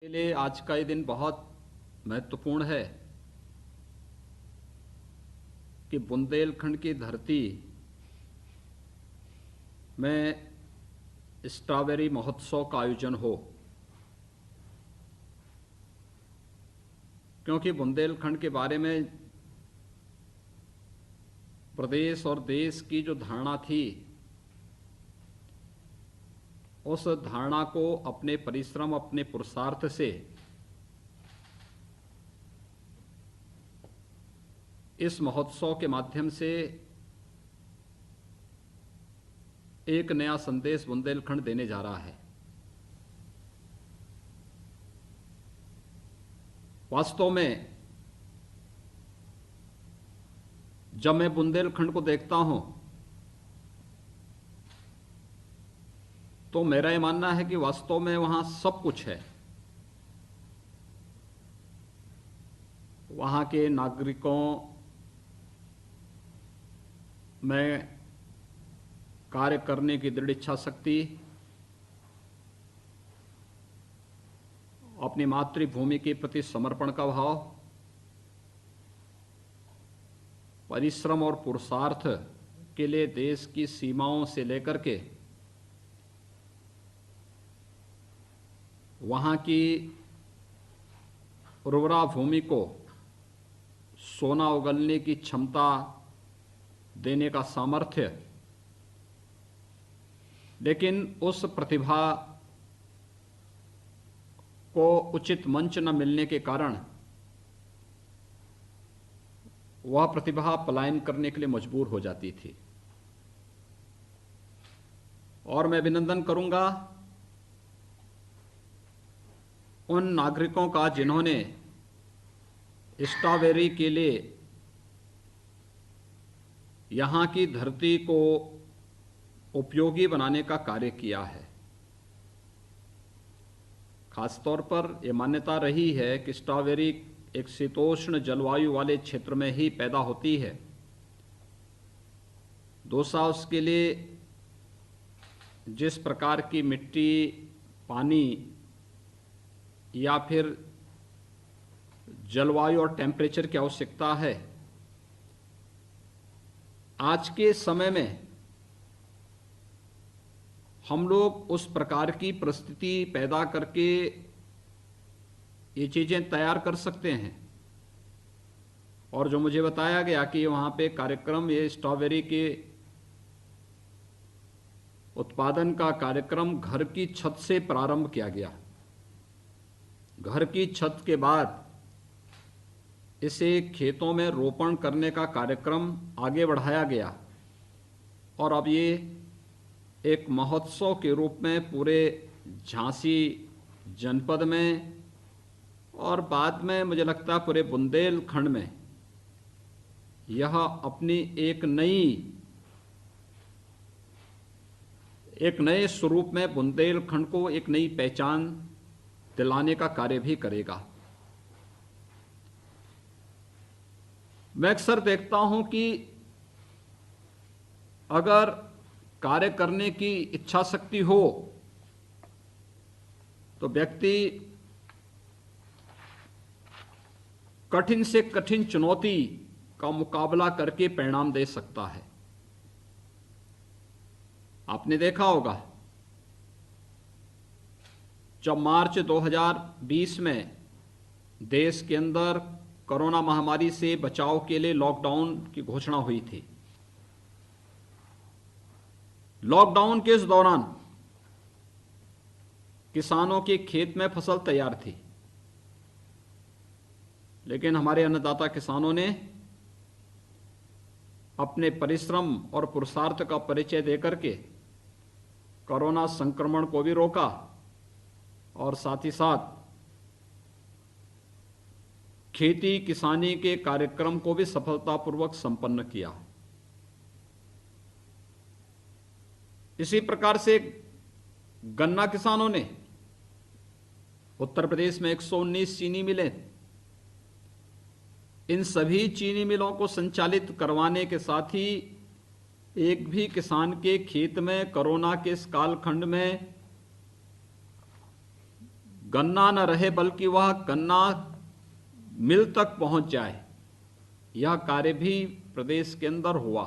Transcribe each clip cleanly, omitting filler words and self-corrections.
के लिए आज का ये दिन बहुत महत्वपूर्ण है कि बुंदेलखंड की धरती में स्ट्रॉबेरी महोत्सव का आयोजन हो, क्योंकि बुंदेलखंड के बारे में प्रदेश और देश की जो धारणा थी, उस धारणा को अपने परिश्रम, अपने पुरुषार्थ से इस महोत्सव के माध्यम से एक नया संदेश बुंदेलखंड देने जा रहा है। वास्तव में जब मैं बुंदेलखंड को देखता हूं तो मेरा ये मानना है कि वास्तव में वहां सब कुछ है। वहां के नागरिकों में कार्य करने की दृढ़ इच्छा शक्ति, अपनी मातृभूमि के प्रति समर्पण का भाव, परिश्रम और पुरुषार्थ के लिए देश की सीमाओं से लेकर के वहां की उर्वरा भूमि को सोना उगलने की क्षमता देने का सामर्थ्य, लेकिन उस प्रतिभा को उचित मंच न मिलने के कारण वह प्रतिभा पलायन करने के लिए मजबूर हो जाती थी। और मैं अभिनंदन करूंगा उन नागरिकों का जिन्होंने स्ट्रॉबेरी के लिए यहाँ की धरती को उपयोगी बनाने का कार्य किया है। खासतौर पर यह मान्यता रही है कि स्ट्रॉबेरी एक शीतोष्ण जलवायु वाले क्षेत्र में ही पैदा होती है। दूसरा, उसके लिए जिस प्रकार की मिट्टी, पानी या फिर जलवायु और टेम्परेचर की आवश्यकता है, आज के समय में हम लोग उस प्रकार की परिस्थिति पैदा करके ये चीज़ें तैयार कर सकते हैं। और जो मुझे बताया गया कि वहाँ पे कार्यक्रम, ये स्ट्रॉबेरी के उत्पादन का कार्यक्रम घर की छत से प्रारंभ किया गया। घर की छत के बाद इसे खेतों में रोपण करने का कार्यक्रम आगे बढ़ाया गया और अब ये एक महोत्सव के रूप में पूरे झांसी जनपद में और बाद में मुझे लगता है पूरे बुंदेलखंड में यह अपनी एक नए स्वरूप में बुंदेलखंड को एक नई पहचान दिलाने का कार्य भी करेगा। मैं अक्सर देखता हूं कि अगर कार्य करने की इच्छा शक्ति हो तो व्यक्ति कठिन से कठिन चुनौती का मुकाबला करके परिणाम दे सकता है। आपने देखा होगा जब मार्च 2020 में देश के अंदर कोरोना महामारी से बचाव के लिए लॉकडाउन की घोषणा हुई थी। लॉकडाउन के इस दौरान किसानों के खेत में फसल तैयार थी, लेकिन हमारे अन्नदाता किसानों ने अपने परिश्रम और पुरुषार्थ का परिचय देकर के कोरोना संक्रमण को भी रोका और साथ ही साथ खेती किसानी के कार्यक्रम को भी सफलतापूर्वक संपन्न किया। इसी प्रकार से गन्ना किसानों ने उत्तर प्रदेश में 119 चीनी मिलें, इन सभी चीनी मिलों को संचालित करवाने के साथ ही एक भी किसान के खेत में कोरोना के इस कालखंड में गन्ना न रहे बल्कि वह गन्ना मिल तक पहुंच जाए, यह कार्य भी प्रदेश के अंदर हुआ।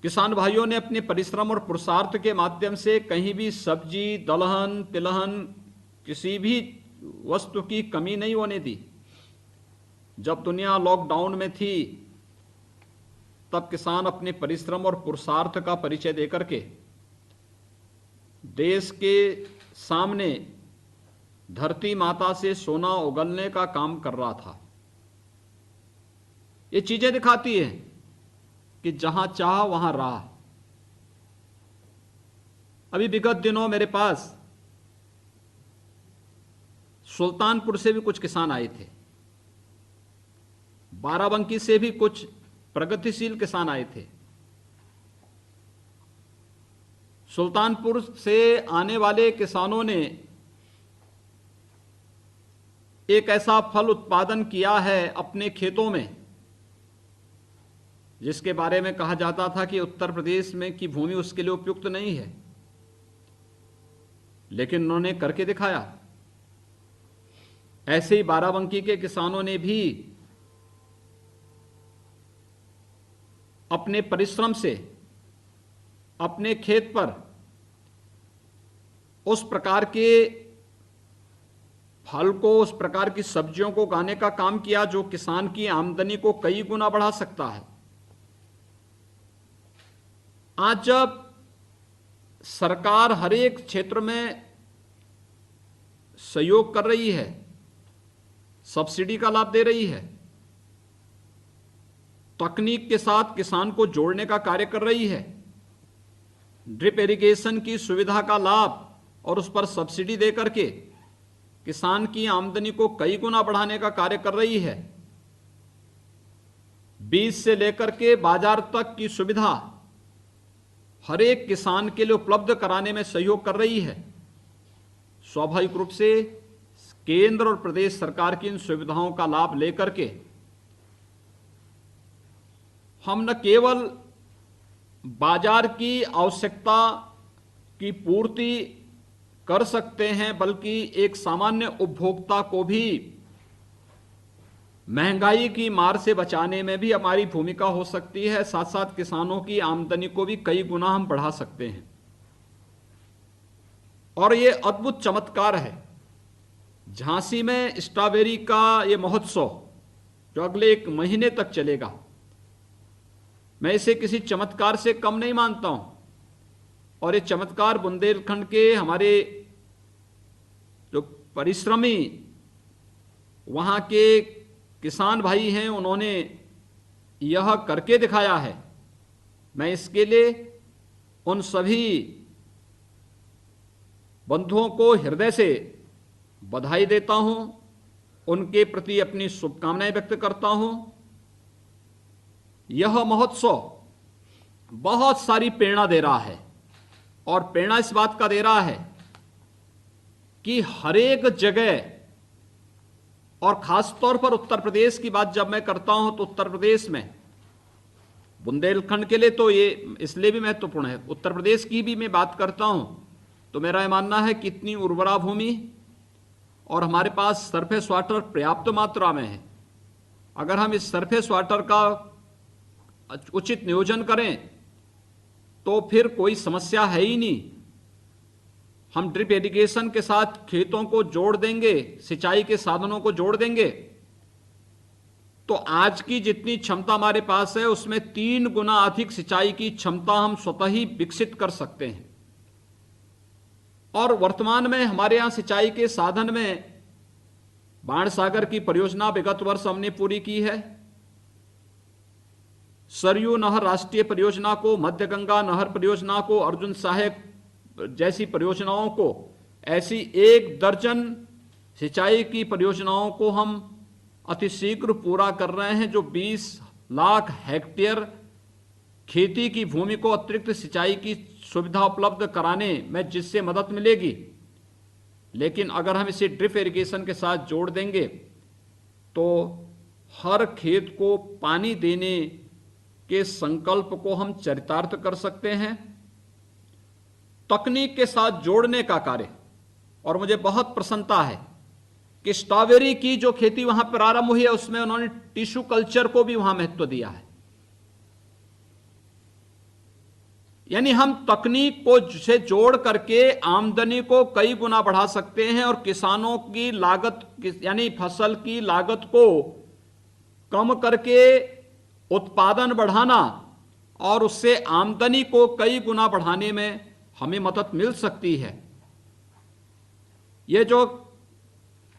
किसान भाइयों ने अपने परिश्रम और पुरुषार्थ के माध्यम से कहीं भी सब्जी, दलहन, तिलहन, किसी भी वस्तु की कमी नहीं होने दी। जब दुनिया लॉकडाउन में थी तब किसान अपने परिश्रम और पुरुषार्थ का परिचय देकर के देश के सामने धरती माता से सोना उगलने का काम कर रहा था। ये चीजें दिखाती है कि जहां चाह वहां राह। अभी विगत दिनों मेरे पास सुल्तानपुर से भी कुछ किसान आए थे, बाराबंकी से भी कुछ प्रगतिशील किसान आए थे। सुल्तानपुर से आने वाले किसानों ने एक ऐसा फल उत्पादन किया है अपने खेतों में जिसके बारे में कहा जाता था कि उत्तर प्रदेश में की भूमि उसके लिए उपयुक्त नहीं है, लेकिन उन्होंने करके दिखाया। ऐसे ही बाराबंकी के किसानों ने भी अपने परिश्रम से अपने खेत पर उस प्रकार के फल को, उस प्रकार की सब्जियों को उगाने का काम किया जो किसान की आमदनी को कई गुना बढ़ा सकता है। आज जब सरकार हर एक क्षेत्र में सहयोग कर रही है, सब्सिडी का लाभ दे रही है, तकनीक के साथ किसान को जोड़ने का कार्य कर रही है, ड्रिप इरिगेशन की सुविधा का लाभ और उस पर सब्सिडी देकर के किसान की आमदनी को कई गुना बढ़ाने का कार्य कर रही है, बीज से लेकर के बाजार तक की सुविधा हर एक किसान के लिए उपलब्ध कराने में सहयोग कर रही है। स्वाभाविक रूप से केंद्र और प्रदेश सरकार की इन सुविधाओं का लाभ लेकर के हम न केवल बाजार की आवश्यकता की पूर्ति कर सकते हैं बल्कि एक सामान्य उपभोक्ता को भी महंगाई की मार से बचाने में भी हमारी भूमिका हो सकती है। साथ साथ किसानों की आमदनी को भी कई गुना हम बढ़ा सकते हैं। और ये अद्भुत चमत्कार है। झांसी में स्ट्रॉबेरी का ये महोत्सव जो अगले 1 महीने तक चलेगा, मैं इसे किसी चमत्कार से कम नहीं मानता हूं। और ये चमत्कार बुंदेलखंड के हमारे जो परिश्रमी वहां के किसान भाई हैं, उन्होंने यह करके दिखाया है। मैं इसके लिए उन सभी बंधुओं को हृदय से बधाई देता हूं, उनके प्रति अपनी शुभकामनाएं व्यक्त करता हूं। यह महोत्सव बहुत सारी प्रेरणा दे रहा है और प्रेरणा इस बात का दे रहा है कि हर एक जगह, और खास तौर पर उत्तर प्रदेश की बात जब मैं करता हूं तो उत्तर प्रदेश में, बुंदेलखंड के लिए तो ये इसलिए भी महत्वपूर्ण है, उत्तर प्रदेश की भी मैं बात करता हूं तो मेरा यह मानना है कि इतनी उर्वरा भूमि और हमारे पास सरफेस वाटर पर्याप्त मात्रा में है। अगर हम इस सरफेस वाटर का उचित नियोजन करें तो फिर कोई समस्या है ही नहीं। हम ड्रिप इरिगेशन के साथ खेतों को जोड़ देंगे, सिंचाई के साधनों को जोड़ देंगे, तो आज की जितनी क्षमता हमारे पास है उसमें 3 गुना अधिक सिंचाई की क्षमता हम स्वतः ही विकसित कर सकते हैं। और वर्तमान में हमारे यहां सिंचाई के साधन में बाणसागर की परियोजना विगत वर्ष हमने पूरी की है, सरयू नहर राष्ट्रीय परियोजना को, मध्य गंगा नहर परियोजना को, अर्जुन सहायक जैसी परियोजनाओं को, ऐसी 1 दर्जन सिंचाई की परियोजनाओं को हम अतिशीघ्र पूरा कर रहे हैं, जो 20 लाख हेक्टेयर खेती की भूमि को अतिरिक्त सिंचाई की सुविधा उपलब्ध कराने में जिससे मदद मिलेगी। लेकिन अगर हम इसे ड्रिप इरिगेशन के साथ जोड़ देंगे तो हर खेत को पानी देने के संकल्प को हम चरितार्थ कर सकते हैं। तकनीक के साथ जोड़ने का कार्य और मुझे बहुत प्रसन्नता है कि स्ट्रॉबेरी की जो खेती वहां प्रारंभ हुई है उसमें उन्होंने टिश्यू कल्चर को भी वहां महत्व दिया है। यानी हम तकनीक को से जोड़ करके आमदनी को कई गुना बढ़ा सकते हैं और किसानों की लागत यानी फसल की लागत को कम करके उत्पादन बढ़ाना और उससे आमदनी को कई गुना बढ़ाने में हमें मदद मिल सकती है। यह जो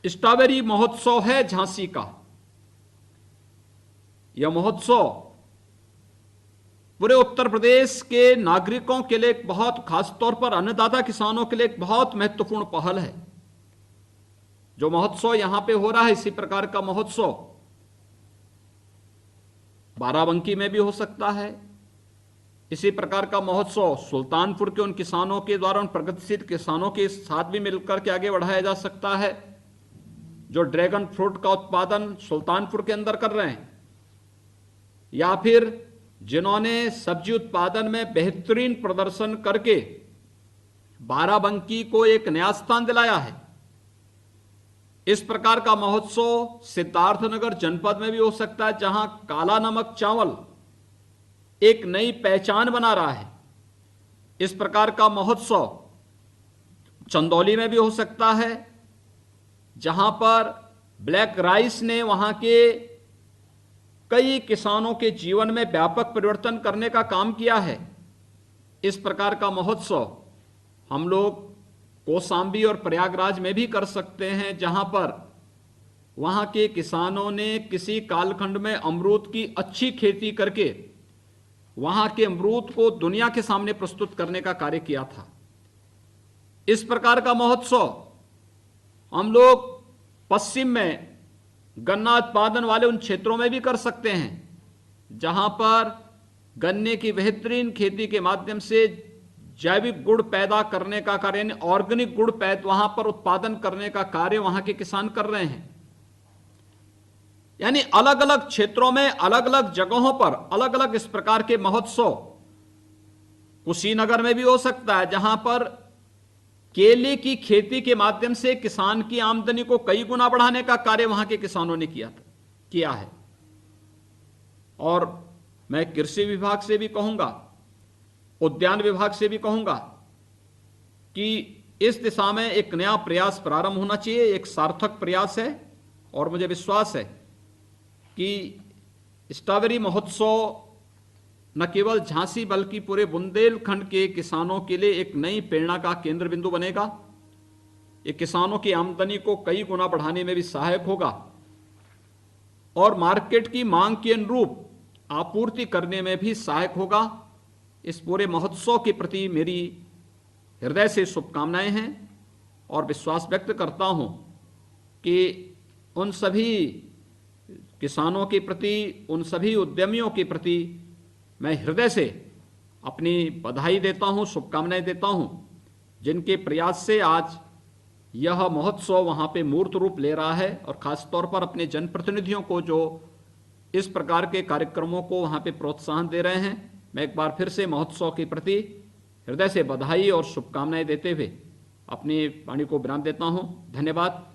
स्ट्रॉबेरी महोत्सव है झांसी का, यह महोत्सव पूरे उत्तर प्रदेश के नागरिकों के लिए एक बहुत, खासतौर पर अन्नदाता किसानों के लिए एक बहुत महत्वपूर्ण पहल है। जो महोत्सव यहां पे हो रहा है, इसी प्रकार का महोत्सव बाराबंकी में भी हो सकता है। इसी प्रकार का महोत्सव सुल्तानपुर के उन किसानों के द्वारा, उन प्रगतिशील किसानों के साथ भी मिलकर के आगे बढ़ाया जा सकता है जो ड्रैगन फ्रूट का उत्पादन सुल्तानपुर के अंदर कर रहे हैं, या फिर जिन्होंने सब्जी उत्पादन में बेहतरीन प्रदर्शन करके बाराबंकी को एक नया स्थान दिलाया है। इस प्रकार का महोत्सव सिद्धार्थनगर जनपद में भी हो सकता है, जहां काला नमक चावल एक नई पहचान बना रहा है। इस प्रकार का महोत्सव चंदौली में भी हो सकता है, जहां पर ब्लैक राइस ने वहां के कई किसानों के जीवन में व्यापक परिवर्तन करने का काम किया है। इस प्रकार का महोत्सव हम लोग कौशाम्बी और प्रयागराज में भी कर सकते हैं, जहां पर वहां के किसानों ने किसी कालखंड में अमरूद की अच्छी खेती करके वहां के अमरूद को दुनिया के सामने प्रस्तुत करने का कार्य किया था। इस प्रकार का महोत्सव हम लोग पश्चिम में गन्ना उत्पादन वाले उन क्षेत्रों में भी कर सकते हैं, जहां पर गन्ने की बेहतरीन खेती के माध्यम से जैविक गुड़ पैदा करने का कार्य, यानी ऑर्गेनिक गुड़ वहां पर उत्पादन करने का कार्य वहां के किसान कर रहे हैं। यानी अलग अलग क्षेत्रों में, अलग अलग जगहों पर अलग अलग इस प्रकार के महोत्सव कुशीनगर में भी हो सकता है, जहां पर केले की खेती के माध्यम से किसान की आमदनी को कई गुना बढ़ाने का कार्य वहां के किसानों ने किया है। और मैं कृषि विभाग से भी कहूंगा, उद्यान विभाग से भी कहूंगा कि इस दिशा में एक नया प्रयास प्रारंभ होना चाहिए, एक सार्थक प्रयास है। और मुझे विश्वास है कि स्ट्रॉबेरी महोत्सव न केवल झांसी बल्कि पूरे बुंदेलखंड के किसानों के लिए एक नई प्रेरणा का केंद्र बिंदु बनेगा। ये किसानों की आमदनी को कई गुना बढ़ाने में भी सहायक होगा और मार्केट की मांग के अनुरूप आपूर्ति करने में भी सहायक होगा। इस पूरे महोत्सव के प्रति मेरी हृदय से शुभकामनाएं हैं और विश्वास व्यक्त करता हूं कि उन सभी किसानों के प्रति, उन सभी उद्यमियों के प्रति मैं हृदय से अपनी बधाई देता हूं, शुभकामनाएं देता हूं, जिनके प्रयास से आज यह महोत्सव वहां पे मूर्त रूप ले रहा है और खासतौर पर अपने जनप्रतिनिधियों को जो इस प्रकार के कार्यक्रमों को वहां पे प्रोत्साहन दे रहे हैं। मैं एक बार फिर से महोत्सव के प्रति हृदय से बधाई और शुभकामनाएं देते हुए अपनी वाणी को विराम देता हूं। धन्यवाद।